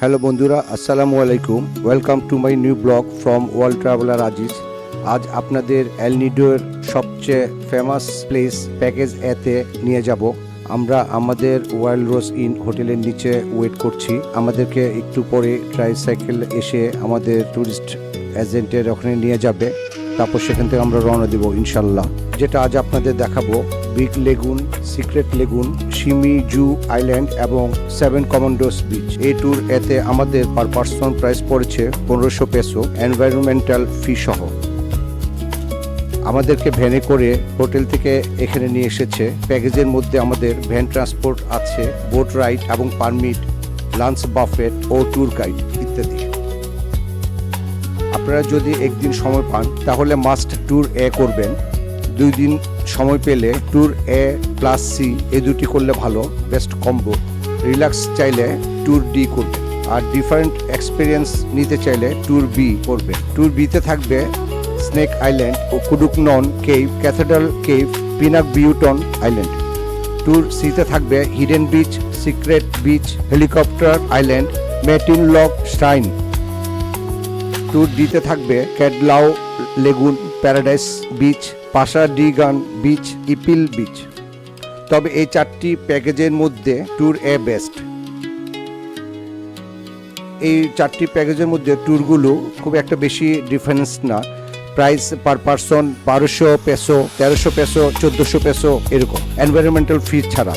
Hello বন্ধুরা, আসসালামু আলাইকুম। Welcome to my new blog from world traveller Aziz. আজ আপনাদের এল নিডোর সবচেয়ে ফেমাস প্লেস প্যাকেজ এতে নিয়ে যাব। আমরা আমাদের ওয়াইল্ড রোজ ইন হোটেলের নিচে ওয়েট করছি। আমাদেরকে একটু পরে ট্রাইসাইকেল এসে আমাদের ট্যুরিস্ট এজেন্টের ওখানে নিয়ে যাবে। তারপর সেখান থেকে আমরা রওনা দেব ইনশাল্লাহ। যেটা আজ আপনাদের দেখাবো big lagoon, secret lagoon, Shimizu island এবং 7 কমান্ডোস বিচ। এই ট্যুর এতে আমাদের পার পার্সন প্রাইস পড়েছে 1500 পেসো এনভায়রনমেন্টাল ফি সহ। আমাদেরকে ভ্যানে করে হোটেল থেকে এখানে নিয়ে এসেছে। প্যাকেজের মধ্যে আমাদের ভ্যান ট্রান্সপোর্ট আছে, বোট রাইড এবং পারমিট, লাঞ্চ বাফেট ও ট্যুর গাইড ইত্যাদি। আপনারা যদি একদিন সময় পান তাহলে মাস্ট ট্যুর এ করবেন। 2 দিন সময় পেলে ট্যুর এ প্লাস সি এই দুটি করলে ভালো, বেস্ট কম্বো। রিল্যাক্স চাইলে ট্যুর ডি করবেন, আর ডিফারেন্ট এক্সপিরিয়েন্স নিতে চাইলে ট্যুর বি করবেন। ট্যুর বিতে থাকবে স্নেক আইল্যান্ড ও Cudugnon cave, cathedral cave, Pinagbuyutan island. Tour সিতে থাকবে hidden beach, secret beach, helicopter island, Matinloc shrine. Tour ডিতে থাকবে Cadlao lagoon, paradise beach, Pasandigan beach, Ipil beach. তবে এই 4টি প্যাকেজের মধ্যে ট্যুর এ বেস্ট। এই 4টি প্যাকেজের মধ্যে ট্যুরগুলো খুব একটা বেশি ডিফারেন্স না। Price per person 1200 peso, 1300 peso, 1400 peso এরকম, এনভায়রনমেন্টাল ফি ছাড়া।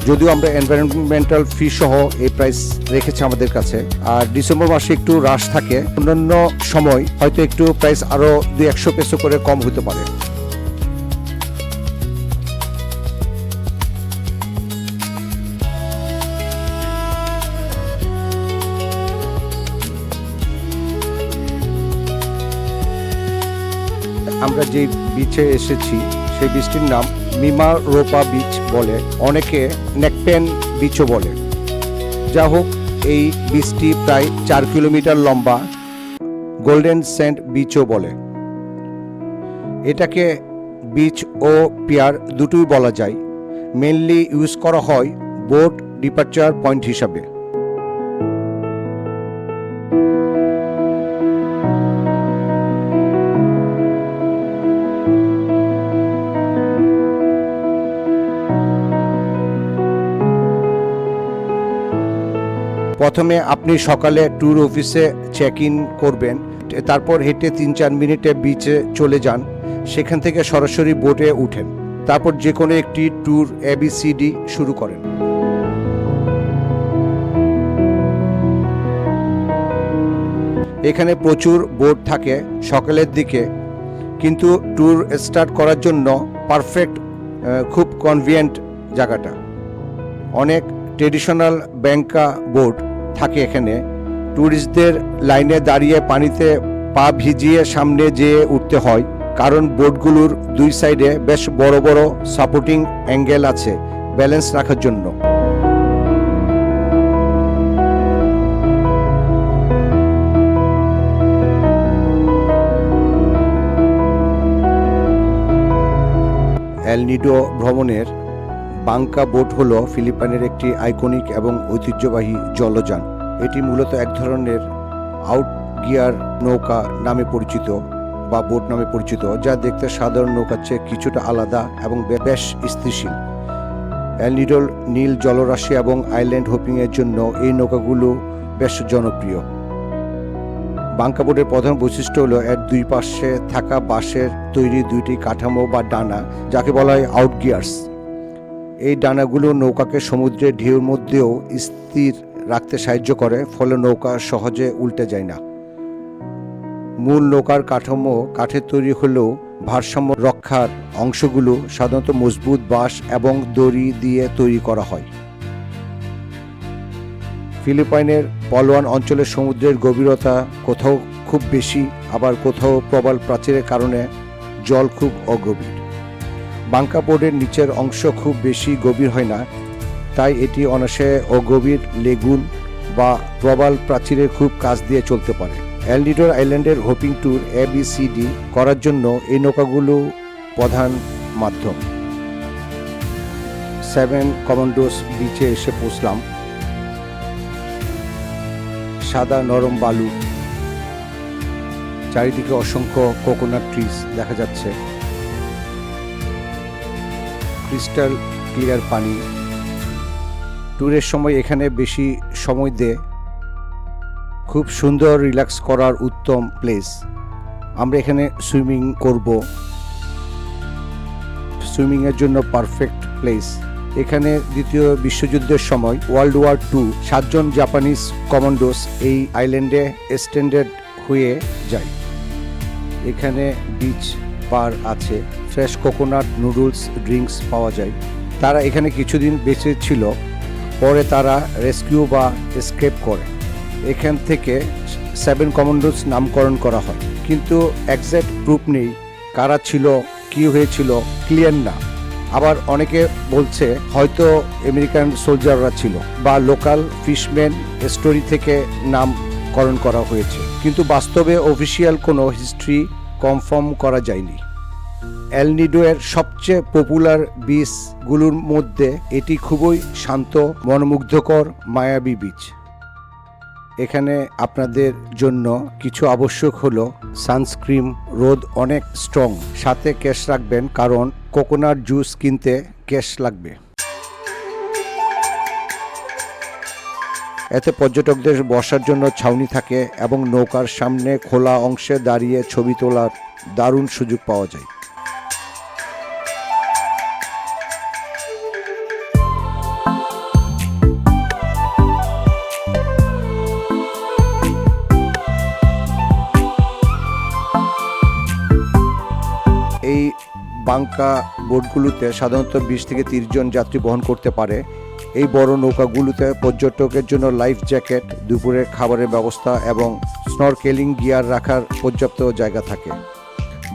যদিও আমরা এনভায়রনমেন্টাল ফি সহ এই প্রাইস রেখেছি আমাদের কাছে। আর ডিসেম্বর মাসে একটু রাশ থাকে, অন্যান্য সময় হয়তো একটু প্রাইস আরো 200 পেসো করে কম হতে পারে। আমরা যে বিচে এসেছি সেই বিচটির নাম মিমা রোপা বিচ বলে, অনেকে নেকপেন বিচও বলে। যা হোক, এই বিচটি প্রায় 4 কিলোমিটার লম্বা, গোল্ডেন স্যান্ড বিচও বলে। এটাকে বিচ ও পিয়ার দুটোই বলা যায়। মেনলি ইউজ করা হয় বোট ডিপার্চার পয়েন্ট হিসাবে। প্রথমে আপনি সকালে ট্যুর অফিসে চেক ইন করবেন, তারপর হেঁটে 3-4 মিনিটে বিচে চলে যান। সেখান থেকে সরাসরি বোটে উঠেন, তারপর যে কোনো একটি ট্যুর ABCD শুরু করেন। এখানে প্রচুর বোট থাকে সকালের দিকে, কিন্তু ট্যুর স্টার্ট করার জন্য পারফেক্ট, খুব কনভিনিয়েন্ট জায়গাটা। অনেক ট্রেডিশনাল ব্যাংকা বোট থাকে এখানে। ট্যুরিস্টদের লাইনে দাঁড়িয়ে পানিতে পা ভিজিয়ে সামনে যেয়ে উঠতে হয়, কারণ বোটগুলোর 2 সাইডে বেশ বড় বড় সাপোর্টিং অ্যাঙ্গেল আছে ব্যালেন্স রাখার জন্য। এল নিডো ভ্রমণের বাঙ্কা বোট হলো ফিলিপাইনের একটি আইকনিক এবং ঐতিহ্যবাহী জলযান। এটি মূলত এক ধরনের আউট গিয়ার নৌকা নামে পরিচিত বা বোট নামে পরিচিত, যা দেখতে সাধারণ নৌকার চেয়ে কিছুটা আলাদা এবং বেশ স্থিতিশীল। এল নিডোর নীল জলরাশি এবং আইল্যান্ড হোপিংয়ের জন্য এই নৌকাগুলো বেশ জনপ্রিয়। বাঙ্কা বোটের প্রধান বৈশিষ্ট্য হলো এর 2 পাশে থাকা বাঁশের তৈরি 2টি কাঠামো বা ডানা, যাকে বলা হয় আউট গিয়ার্স। এই ডানাগুলো নৌকাকে সমুদ্রের ঢেউর মধ্যেও স্থির রাখতে সাহায্য করে, ফলে নৌকা সহজে উল্টে যায় না। মূল নৌকার কাঠামো কাঠের তৈরি হলেও ভারসাম্য রক্ষার অংশগুলো সাধারণত মজবুত বাঁশ এবং দড়ি দিয়ে তৈরি করা হয়। ফিলিপাইনের পলোয়ান অঞ্চলের সমুদ্রের গভীরতা কোথাও খুব বেশি, আবার কোথাও প্রবাল প্রাচীরের কারণে জল খুব অগভীর। বাঙ্কা বোর্ডের নিচের অংশ খুব বেশি গভীর হয় না, তাই এটি অনায়াসে অগভীর লেগুন বা প্রবাল প্রাচীরের খুব কাছ দিয়ে চলতে পারে। এল নিডো আইল্যান্ডের হোপিং ট্যুর ABCD করার জন্য এই নৌকাগুলো প্রধান মাধ্যম। 7 কমান্ডোস বিচে এসে পৌঁছলাম। সাদা নরম বালু, চারিদিকে অসংখ্য কোকোনাট ট্রিজ দেখা যাচ্ছে, ক্রিস্টাল ক্লিয়ার পানি। ট্যুরের সময় এখানে বেশি সময় দে, খুব সুন্দর রিল্যাক্স করার উত্তম প্লেস। আমরা এখানে সুইমিং করব, সুইমিংয়ের জন্য পারফেক্ট প্লেস। এখানে দ্বিতীয় বিশ্বযুদ্ধের সময় ওয়ার্ল্ড ওয়ার 2 7জন জাপানিজ কমান্ডোস এই আইল্যান্ডে স্ট্যান্ডার্ড হয়ে যায়। এখানে বিচ বার আছে, ফ্রেশ কোকোনাট নুডলস ড্রিঙ্কস পাওয়া যায়। তারা এখানে কিছুদিন বেঁচে ছিল, পরে তারা রেস্কিউ বা এসকেপ করে। এখান থেকে 7 কমান্ডোস নামকরণ করা হয়, কিন্তু এক্সাক্ট প্রুফ নেই কারা ছিল, কি হয়েছিল ক্লিয়ার না। আবার অনেকে বলছে হয়তো আমেরিকান সোলজাররা ছিল বা লোকাল ফিশম্যান স্টোরি থেকে নামকরণ করা হয়েছে, কিন্তু বাস্তবে অফিসিয়াল কোনো হিস্ট্রি কনফার্ম করা যায়নি। এল নিডো এর সবচেয়ে পপুলার বিচগুলোর মধ্যে এটি খুবই শান্ত, মনোমুগ্ধকর, মায়াবী বিচ। এখানে আপনাদের জন্য কিছু আবশ্যক হলো সানস্ক্রিন, রোদ অনেক স্ট্রং, সাথে ক্যাশ রাখবেন কারণ কোকোনাট জুস কিনতে ক্যাশ লাগবে। এতে পর্যটকদের বসার জন্য ছাউনি থাকে এবং নৌকার সামনে খোলা অংশে দাঁড়িয়ে ছবি তোলার দারুণ সুযোগ পাওয়া যায়। এই বাঙ্কা বোটগুলোতে সাধারণত 20 থেকে 30 জন যাত্রী বহন করতে পারে। এই বড় নৌকাগুলোতে পর্যটকের জন্য লাইফ জ্যাকেট, দুপুরের খাবারের ব্যবস্থা এবং স্নরকেলিং গিয়ার রাখার পর্যাপ্ত জায়গা থাকে।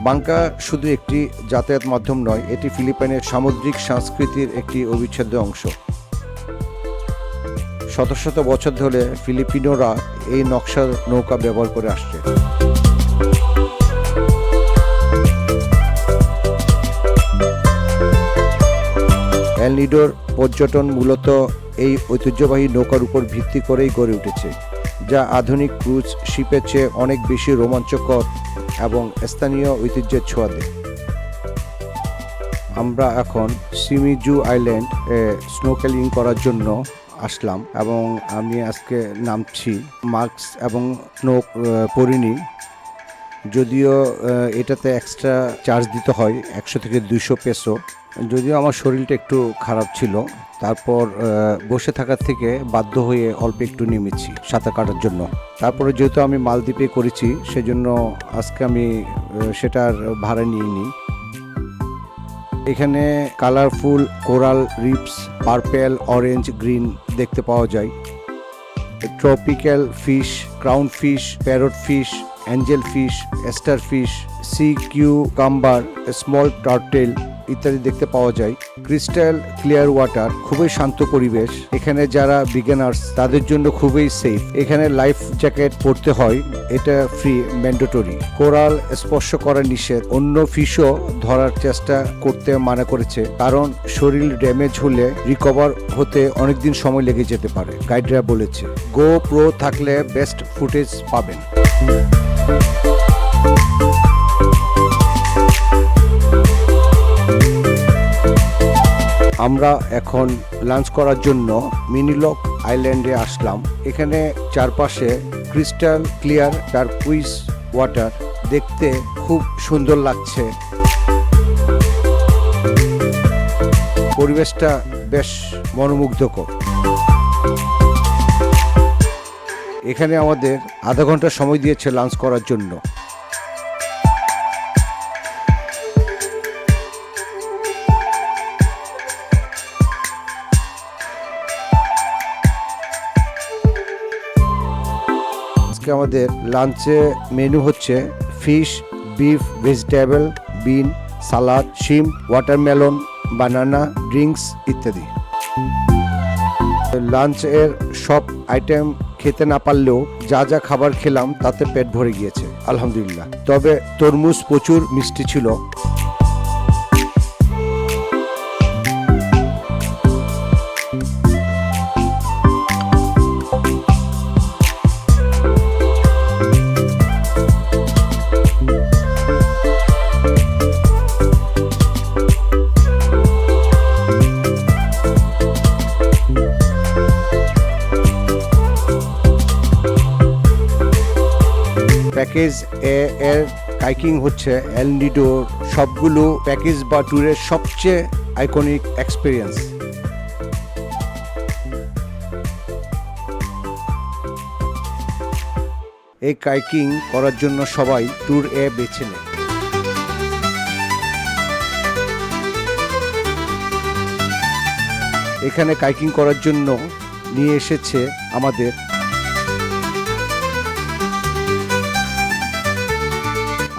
বাঙ্কা শুধু একটি যাতায়াত মাধ্যম নয়, এটি ফিলিপাইনের সামুদ্রিক সংস্কৃতির একটি অবিচ্ছেদ্য অংশ। শত শত বছর ধরে ফিলিপিনোরা এই নকশার নৌকা ব্যবহার করে আসছে। এল নিডোর পর্যটন মূলত এই ঐতিহ্যবাহী নৌকার উপর ভিত্তি করেই গড়ে উঠেছে, যা আধুনিক ক্রুজ শিপের চেয়ে অনেক বেশি রোমাঞ্চকর এবং স্থানীয় ঐতিহ্যের ছোঁয়া দেয়। আমরা এখন সিমিজু আইল্যান্ড স্নোকেলিং করার জন্য আসলাম এবং আমি আজকে নামছি। মাস্ক এবং স্নো পরিনি, যদিও এটাতে এক্সট্রা চার্জ দিতে হয় 100 থেকে 200 পেসো। যদিও আমার শরীরটা একটু খারাপ ছিল, তারপর বসে থাকার থেকে বাধ্য হয়ে অল্প একটু নেমেছি সাঁতার কাটার জন্য। তারপরে যেহেতু আমি মালদ্বীপে করেছি, সেজন্য আজকে আমি সেটার ভাড়া নিইনি। এখানে colourful coral reefs, purple, orange, green দেখতে পাওয়া যায়। Tropical fish, crown fish, parrot fish, angel fish, star fish, sea cucumber, small turtle ইত্যাদি দেখতে পাওয়া যায়। ক্রিস্টাল ক্লিয়ার ওয়াটার, খুবই শান্ত পরিবেশ। এখানে যারা বিগিনার্স তাদের জন্য খুবই সেফ। এখানে লাইফ জ্যাকেট পরতে হয়, এটা ফ্রি, ম্যান্ডেটরি। কোরাল স্পর্শ করা নিষেধ, অন্য ফিশও ধরার চেষ্টা করতে মানা করেছে কারণ শরীর ড্যামেজ হলে রিকভার হতে অনেকদিন সময় লেগে যেতে পারে, গাইডরা বলেছে। গো প্রো থাকলে বেস্ট ফুটেজ পাবেন। আমরা এখন লাঞ্চ করার জন্য মিনিলক আইল্যান্ডে আসলাম। এখানে চারপাশে ক্রিস্টাল ক্লিয়ার টারকুইজ ওয়াটার, দেখতে খুব সুন্দর লাগছে। পরিবেশটা বেশ মনোমুগ্ধকর। এখানে আমাদের আধা ঘন্টা সময় দিয়েছে লাঞ্চ করার জন্য। আজকে আমাদের লাঞ্চে মেনু হচ্ছে ফিশ, বিফ, ভেজিটেবল, বিন, সালাদ, শিম, ওয়াটারমেলন, বানানা, ড্রিঙ্কস ইত্যাদি। লাঞ্চের সব আইটেম খেতে না পারলেও যা যা খাবার খেলাম তাতে পেট ভরে গিয়েছে আলহামদুলিল্লাহ। তবে তরমুজ প্রচুর মিষ্টি ছিল। প্যাকেজ এ এর কাইকিং হচ্ছে এল নিডোর সবগুলো প্যাকেজ বা ট্যুরের সবচেয়ে আইকনিক এক্সপিরিয়েন্স। এই কাইকিং করার জন্য সবাই ট্যুর এ বেছে নেয়। এখানে কাইকিং করার জন্য নিয়ে এসেছে আমাদের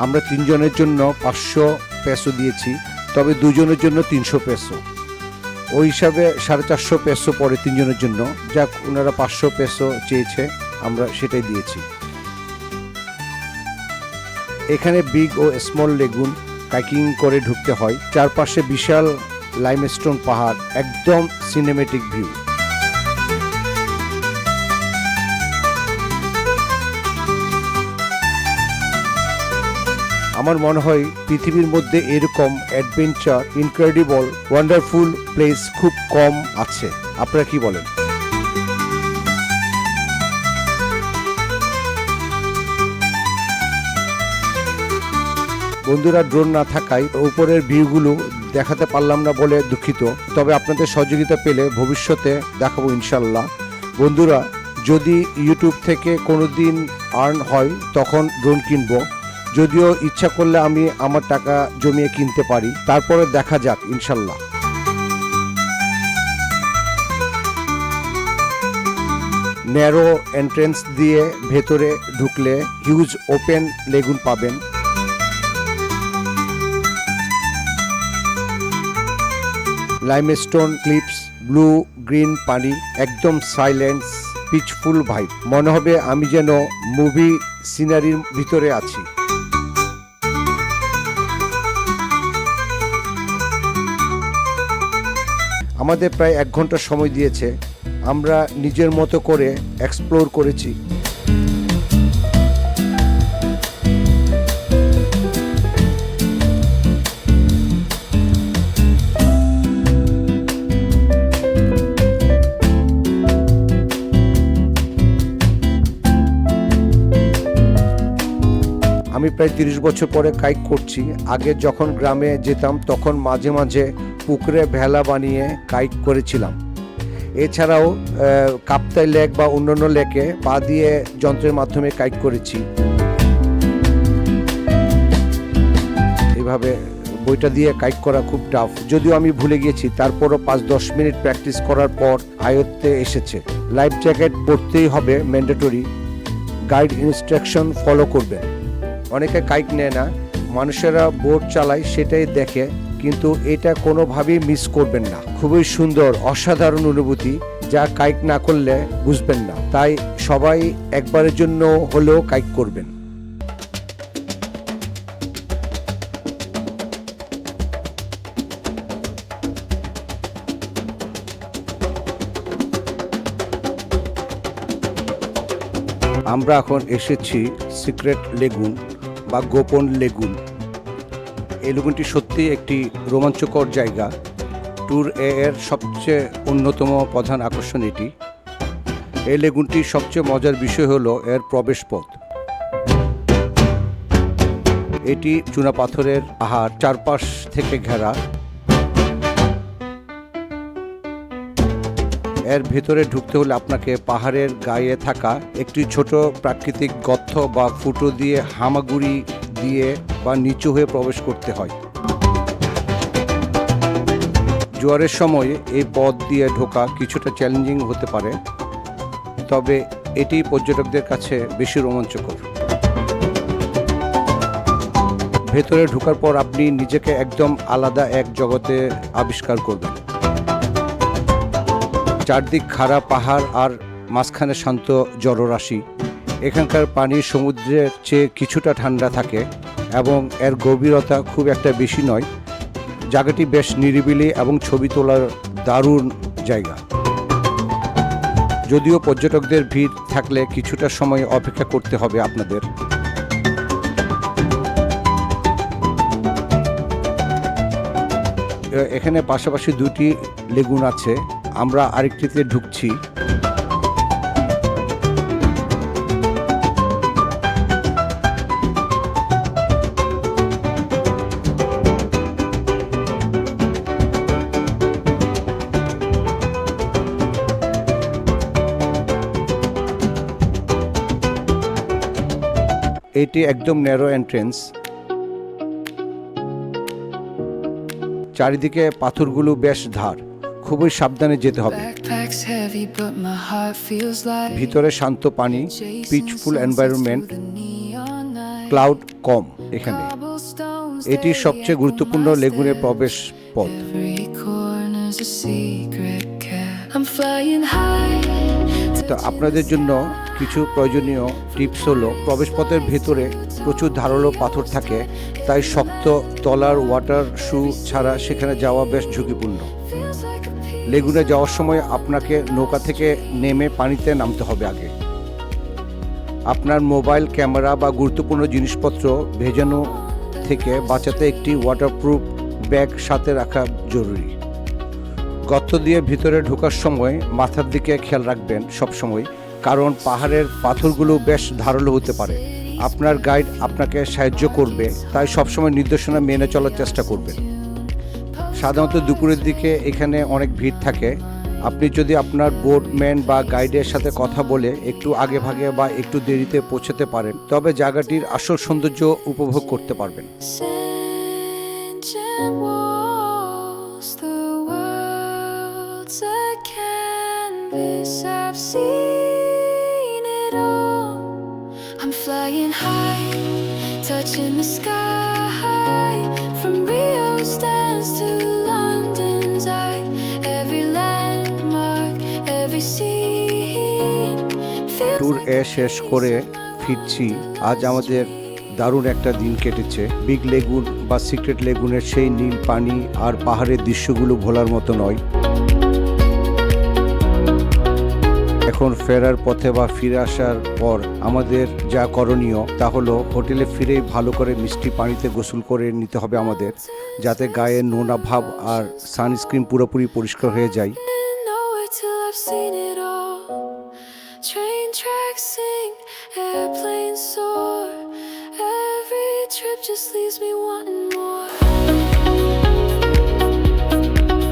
আমরা 3 জনের জন্য 500 পেসো দিয়েছি, তবে 2 জনের জন্য 300 পেসো। ওই হিসাবে 450 পেসো পড়ে 3 জনের জন্য। যাক, ওনারা 500 পেসো চেয়েছে, আমরা সেটাই দিয়েছি। এখানে বিগ ও স্মল লেগুন কাইকিং করে ঢুকতে হয়। চারপাশে বিশাল লাইমস্টোন পাহাড়, একদম সিনেমেটিক ভিউ। আমার মনে হয় পৃথিবীর মধ্যে এরকম অ্যাডভেঞ্চার, ইনক্রেডিবল, ওয়ান্ডারফুল প্লেস খুব কম আছে। আপনারা কি বলেন? বন্ধুরা, ড্রোন না থাকায় উপরের ভিউগুলো দেখাতে পারলাম না বলে দুঃখিত, তবে আপনাদের সহযোগিতা পেলে ভবিষ্যতে দেখাবো ইনশাল্লাহ। বন্ধুরা, যদি ইউটিউব থেকে কোনোদিন আর্ন হয় তখন ড্রোন কিনবো, যদিও ইচ্ছা করলে আমি আমার টাকা জমিয়ে কিনতে পারি, তারপরে দেখা যাক ইনশাল্লাহ। ন্যারো এন্ট্রেন্স দিয়ে ভেতরে ঢুকলে হিউজ ওপেন লেগুন পাবেন। লাইমস্টোন ক্লিপস, ব্লু গ্রিন পানি, একদম সাইলেন্স, পিচফুল ভাইব। মনে হবে আমি যেন মুভি সিনারির ভিতরে আছি। আমাদের প্রায় 1 ঘন্টা সময় দিয়েছে। আমরা নিজের মতো করে এক্সপ্লোর করেছি। আমি প্রায় 30 বছর পরে কাইক করছি। আগে যখন গ্রামে যেতাম তখন মাঝে মাঝে পুকুরে ভেলা বানিয়ে কাইক করেছিলাম। এছাড়াও কাপ্তাই লেক বা অন্যান্য লেকে পা দিয়ে যন্ত্রের মাধ্যমে কাইক করেছি। এইভাবে বইটা দিয়ে কাইক করা খুব টাফ, যদিও আমি ভুলে গিয়েছি। তারপরও 5-10 মিনিট প্র্যাকটিস করার পর আয়ত্তে এসেছে। লাইফ জ্যাকেট পরতেই হবে, ম্যান্ডেটরি। গাইড ইনস্ট্রাকশন ফলো করবেন। অনেকে কাইক নেয় না, মানুষেরা বোট চালায় সেটাই দেখে, কিন্তু এটা কোনোভাবেই মিস করবেন না। খুবই সুন্দর, অসাধারণ অনুভূতি, যা কাইক না করলে বুঝবেন না। তাই সবাই একবারের জন্য হলেও কাইক করবেন। আমরা এখন এসেছি সিক্রেট লেগুন বা গোপন লেগুন। এই লেগুনটি সত্যি একটি রোমাঞ্চকর জায়গা। ট্যুর এর সবচেয়ে অন্যতম প্রধান আকর্ষণ এটি। এই লেগুনটির সবচেয়ে মজার বিষয় হলো এর প্রবেশ পথ। এটি চুনাপাথরের পাহাড়, চারপাশ থেকে ঘেরা। এর ভেতরে ঢুকতে হলে আপনাকে পাহাড়ের গায়ে থাকা একটি ছোট প্রাকৃতিক গর্ত বা ফুটো দিয়ে হামাগুড়ি দিয়ে বা নিচু হয়ে প্রবেশ করতে হয়। জোয়ারের সময় এই পথ দিয়ে ঢোকা কিছুটা চ্যালেঞ্জিং হতে পারে, তবে এটি পর্যটকদের কাছে বেশি রোমাঞ্চকর। ভেতরে ঢোকার পর আপনি নিজেকে একদম আলাদা এক জগতে আবিষ্কার করবেন। চারদিক খাড়া পাহাড় আর মাঝখানে শান্ত জলরাশি। এখানকার পানি সমুদ্রের চেয়ে কিছুটা ঠান্ডা থাকে এবং এর গভীরতা খুব একটা বেশি নয়। জায়গাটি বেশ নিরিবিলি এবং ছবি তোলার দারুণ জায়গা। যদিও পর্যটকদের ভিড় থাকলে কিছুটা সময় অপেক্ষা করতে হবে আপনাদের। এখানে পাশাপাশি 2টি লেগুন আছে। আমরা আরেকটিতে ঢুকছি। এটি একদম ন্যারো এন্ট্রেন্স। চারিদিকে পাথরগুলো বেশ ধার, খুবই সাবধানে যেতে হবে। ভিতরে শান্ত পানি, পিচফুল এনভায়রনমেন্ট, ক্লাউড কম এখানে। এটি সবচেয়ে গুরুত্বপূর্ণ লেগুনের প্রবেশ পথ। তো আপনাদের জন্য কিছু প্রয়োজনীয় টিপস হলো, প্রবেশপথের ভেতরে প্রচুর ধারালো পাথর থাকে, তাই শক্ত তলার ওয়াটার শু ছাড়া সেখানে যাওয়া বেশ ঝুঁকিপূর্ণ। লেগুনে যাওয়ার সময় আপনাকে নৌকা থেকে নেমে পানিতে নামতে হবে আগে। আপনার মোবাইল, ক্যামেরা বা গুরুত্বপূর্ণ জিনিসপত্র ভেজানো থেকে বাঁচাতে একটি ওয়াটারপ্রুফ ব্যাগ সাথে রাখা জরুরি। গর্ত দিয়ে ভিতরে ঢোকার সময় মাথার দিকে খেয়াল রাখবেন সবসময়, কারণ পাহাড়ের পাথরগুলো বেশ ধারালো হতে পারে। আপনার গাইড আপনাকে সাহায্য করবে, তাই সবসময় নির্দেশনা মেনে চলার চেষ্টা করবেন। সাধারণত দুপুরের দিকে এখানে অনেক ভিড় থাকে। আপনি যদি আপনার বোটম্যান বা গাইডের সাথে কথা বলে একটু আগে ভাগে বা একটু দেরিতে পৌঁছাতে পারেন, তবে জায়গাটির আসল সৌন্দর্য উপভোগ করতে পারবেন। ট্যুর শেষ করে ফিরছি। আজ আমাদের দারুণ একটা দিন কেটেছে। বিগ লেগুন বা সিক্রেট লেগুনের সেই নীল পানি আর পাহাড়ের দৃশ্যগুলো ভোলার মতো নয়। এখন ফেরার পথে বা ফিরে আসার পর আমাদের যা করণীয় তা হলো, হোটেলে ফিরেই ভালো করে মিষ্টি পানিতে গোসল করে নিতে হবে আমাদের, যাতে গায়ের নোনা ভাব আর সানস্ক্রিন পুরোপুরি পরিষ্কার হয়ে যায়। Train tracks sing, airplanes soar. Every trip just leaves me wanting more.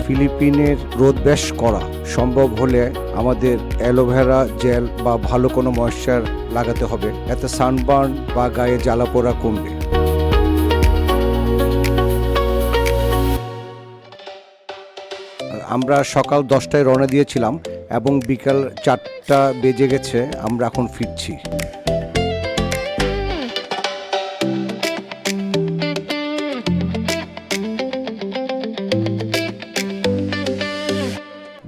ফিলিপিনের রোদ বেশ কড়া। সম্ভব হলে আমাদের অ্যালোভেরা জেল বা ভালো কোনো ময়েশ্চার লাগাতে হবে, এতে সানবার্ন বা গায়ে জ্বালা পোড়া কমবে। আমরা সকাল 10টায় রওনা দিয়েছিলাম এবং বিকাল 4টা বেজে গেছে। আমরা এখন ফিরছি।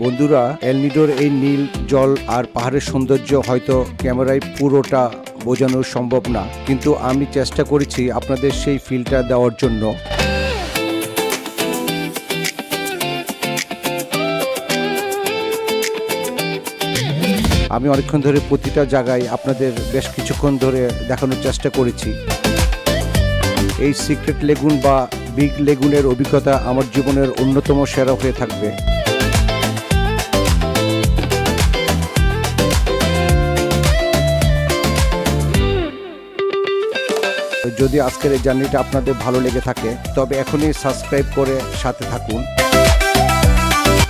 বন্ধুরা, এল নিডোর এই নীল জল আর পাহাড়ের সৌন্দর্য হয়তো ক্যামেরায় পুরোটা বোঝানো সম্ভব না, কিন্তু আমি চেষ্টা করেছি আপনাদের সেই ফিলটা দেওয়ার জন্য। আমি অনেকক্ষণ ধরে প্রতিটা জায়গায় আপনাদের বেশ কিছুক্ষণ ধরে দেখানোর চেষ্টা করেছি। এই সিক্রেট লেগুন বা বিগ লেগুনের অভিজ্ঞতা আমার জীবনের অন্যতম সেরা হয়ে থাকবে। যদি আজকের এই জার্নিটা আপনাদের ভালো লেগে থাকে, তবে এখনই সাবস্ক্রাইব করে সাথে থাকুন।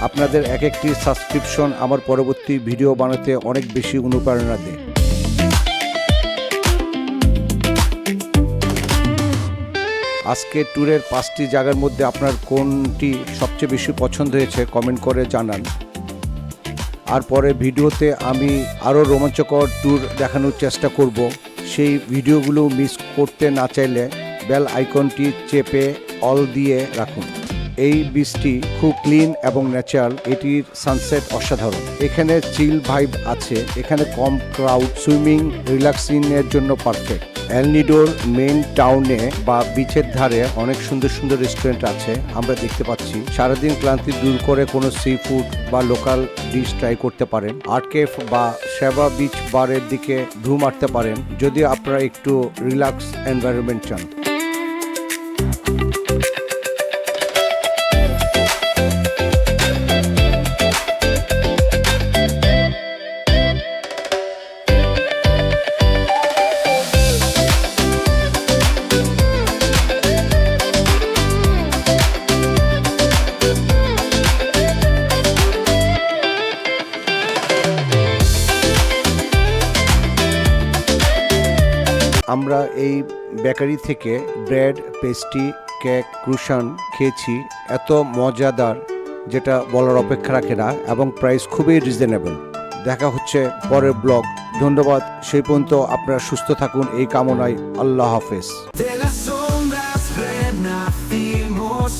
আপনাদের এক একটি সাবস্ক্রিপশন আমার পরবর্তী ভিডিও বানাতে অনেক বেশি অনুপ্রেরণা দেয়। আজকে ট্যুরের 5টি জায়গার মধ্যে আপনার কোনটি সবচেয়ে বেশি পছন্দ হয়েছে কমেন্ট করে জানান। আর পরের ভিডিওতে আমি আরও রোমাঞ্চকর ট্যুর দেখানোর চেষ্টা করব। সেই ভিডিওগুলো মিস করতে না চাইলে বেল আইকনটি চেপে অল দিয়ে রাখুন। এই বীচটি খুব ক্লিন এবং ন্যাচারাল। এটির সানসেট অসাধারণ। এখানে চিল ভাইব আছে। এখানে কম ক্রাউড, সুইমিং, রিল্যাক্সিং এর জন্য পারফেক্ট। এল নিডোর মেইন টাউনে বা বিচের ধারে অনেক সুন্দর সুন্দর রেস্টুরেন্ট আছে আমরা দেখতে পাচ্ছি। সারাদিন ক্লান্তি দূর করে কোনো সি ফুড বা লোকাল ডিশ ট্রাই করতে পারেন। আর্ট কেফ বা সেবা বিচ বারের দিকে ঢু মারতে পারেন যদি আপনারা একটু রিল্যাক্স এনভায়রনমেন্ট চান। আমরা এই বেকারি থেকে ব্রেড, পেস্ট্রি, কেক, ক্রুশান খেয়েছি, এত মজাদার যেটা বলার অপেক্ষা রাখে না, এবং প্রাইস খুবই রিজনেবল। দেখা হচ্ছে পরের ব্লগ। ধন্যবাদ। সেই পর্যন্ত আপনারা সুস্থ থাকুন এই কামনায়। আল্লাহ হাফেজ। De las sombras renacimos.